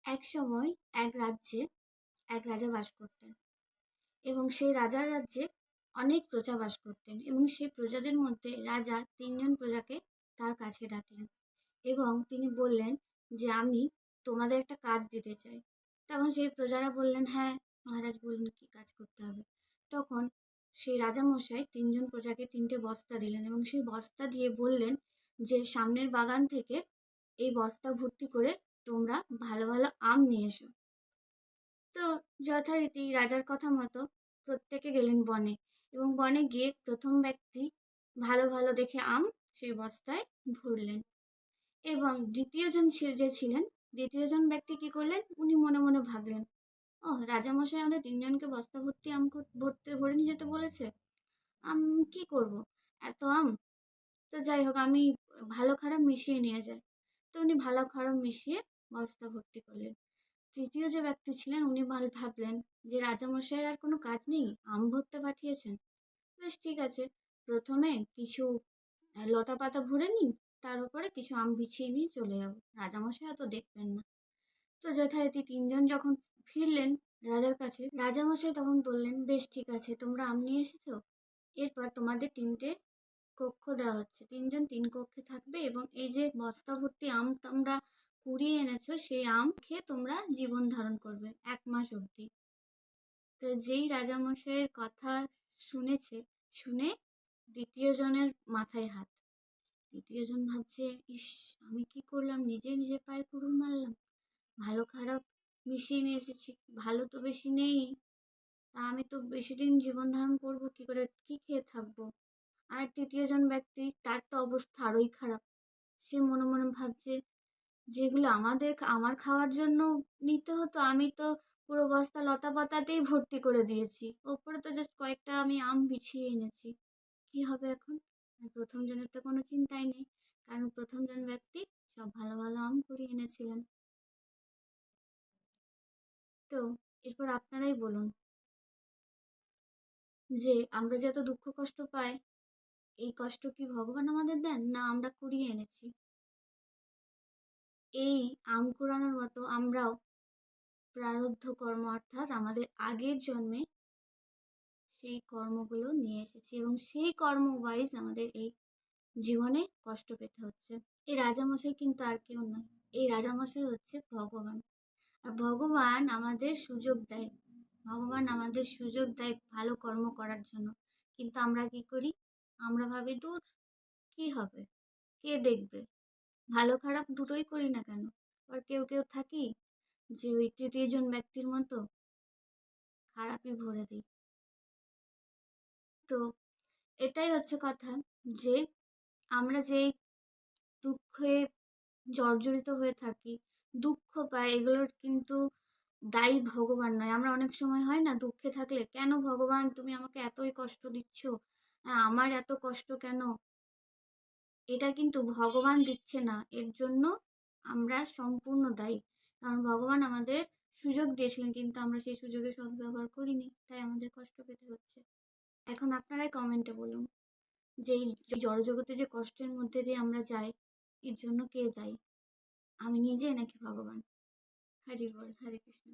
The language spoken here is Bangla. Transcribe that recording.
এক সময় এক রাজ্যে এক রাজা বাস করতেন এবং সেই রাজার রাজ্যে অনেক প্রজা বাস করতেন এবং সেই প্রজাদের মধ্যে রাজা তিনজন প্রজাকে তার কাছে ডাকলেন এবং তিনি বললেন যে আমি তোমাদের একটা কাজ দিতে চাই। তখন সেই প্রজারা বললেন, হ্যাঁ মহারাজ বলুন কি কাজ করতে হবে। তখন সেই রাজামশাই তিনজন প্রজাকে তিনটে বস্তা দিলেন এবং সেই বস্তা দিয়ে বললেন যে সামনের বাগান থেকে এই বস্তা ভর্তি করে তোমরা ভালো ভালো আম নিয়ে এসো। তো যথারীতি রাজার কথা মতো প্রত্যেকে গেলেন বনে এবং বনে গিয়ে প্রথম ব্যক্তি ভালো ভালো দেখে আম সেই বস্তায় ভরলেন এবং যে ছিলেন দ্বিতীয়জন ব্যক্তি কি করলেন, উনি মনে মনে ভাবলেন, ও রাজামশাই আমাদের তিনজনকে বস্তা ভর্তি আম ভরতে ভরে নিয়ে যেতে বলেছে, আম কি করব এত আম। তো যাই হোক আমি ভালো খারাপ মিশিয়ে নিয়ে যাই। তো উনি ভালো খারাপ মিশিয়ে বস্তা ভর্তি করলেন। তৃতীয় যে ব্যক্তি ছিলেন উনি ভাবলেন যে রাজামশাইয়ের আর কোনো কাজ নেই, আম ভরতে পাঠিয়েছেন, বেশ ঠিক আছে, প্রথমে কিছু লতা পাতা ভরে নিই, তার উপরে কিছু আম বিছিয়ে নিয়ে চলে যাবো, রাজামশাই অত দেখবেন না। তো যথারীতি তিনজন যখন ফিরলেন রাজার কাছে, রাজামশাই তখন বললেন, বেশ ঠিক আছে, তোমরা আম নিয়ে এসেছো, এরপর তোমাদের তিনটে কক্ষ দেওয়া হচ্ছে, তিনজন তিন কক্ষে থাকবে এবং এই যে বস্তা ভর্তি আম তোমরা কুড়িয়ে এনেছো সেই আম খেয়ে তোমরা জীবন ধারণ করবে 1 মাস অবধি। তো যেই রাজামশাইয়ের কথা শুনেছে, শুনে দ্বিতীয় জনের মাথায় হাত। দ্বিতীয় জন ভাবছে, ইস আমি কি করলাম, নিজে নিজে পায়ে কুড়ুল মারলাম, ভালো খারাপ মিশিয়ে নিয়ে এসেছি, ভালো তো বেশি নেই, তা আমি তো বেশি দিন জীবন ধারণ করবো কি করে, কি খেয়ে থাকবো। আর তৃতীয় জন ব্যক্তি, তার তো অবস্থা আরোই খারাপ, সে মনে মনে ভাবছে, যেগুলো আমার খাওয়ার জন্য নিতে হতো আমি তো পুরো বস্তা লতা পাতাতেই ভর্তি করে দিয়েছি, ওপরে তো জাস্ট কয়েকটা আমি আম বিছিয়ে এনেছি, কি হবে এখন। আর প্রথম জনের তো কোনো চিন্তাই নেই, কারণ প্রথম জন ব্যক্তি সব ভালো ভালো আম কুড়িয়ে এনেছিলেন। তো এরপর আপনারাই বলুন যে আমরা যে এত দুঃখ কষ্ট পাই, এই কষ্ট কি ভগবান আমাদের দেন না আমরা কুড়িয়ে এনেছি। এই আম কুড়ানোর মতো আমরাও প্রারব্ধ কর্ম অর্থাৎ আমাদের আগের জন্মে সেই কর্মগুলো নিয়ে এসেছি এবং সেই কর্ম ওয়াইজ আমাদের এই জীবনে কষ্ট পেতে হচ্ছে। এই রাজামশাই কিন্তু আর কেউ নয়, এই রাজামশাই হচ্ছে ভগবান। আর ভগবান আমাদের সুযোগ দেয়, ভগবান আমাদের সুযোগ দেয় ভালো কর্ম করার জন্য, কিন্তু আমরা কি করি, আমরা ভাবি দূর কি হবে, কে দেখবে, ভালো খারাপ দুটোই করি না কেন। আর কেউ কেউ থাকি যে ওই তৃতীয় জন ব্যক্তির মতো খারাপই ভরে দিই। তো এটাই হচ্ছে কথা, যে আমরা যেই দুঃখে জর্জরিত হয়ে থাকি, দুঃখ পাই, এগুলোর কিন্তু দায়ী ভগবান নয়। আমরা অনেক সময় হয় না দুঃখে থাকলে, কেন ভগবান তুমি আমাকে এতই কষ্ট দিচ্ছ, আমার এত কষ্ট কেন, এটা কিন্তু ভগবান দিচ্ছে না, এর জন্য আমরা সম্পূর্ণ দায়ী। কারণ ভগবান আমাদের সুযোগ দিয়েছিলেন কিন্তু আমরা সেই সুযোগের সদ্ব্যবহার করিনি, তাই আমাদের কষ্ট পেতে হচ্ছে। এখন আপনারাই কমেন্টে বলুন যে এই জড়জগতে যে কষ্টের মধ্যে দিয়ে আমরা যাই, এর জন্য কে দায়ী, আমি নিজে নাকি ভগবান। হরি বল, হরে কৃষ্ণ।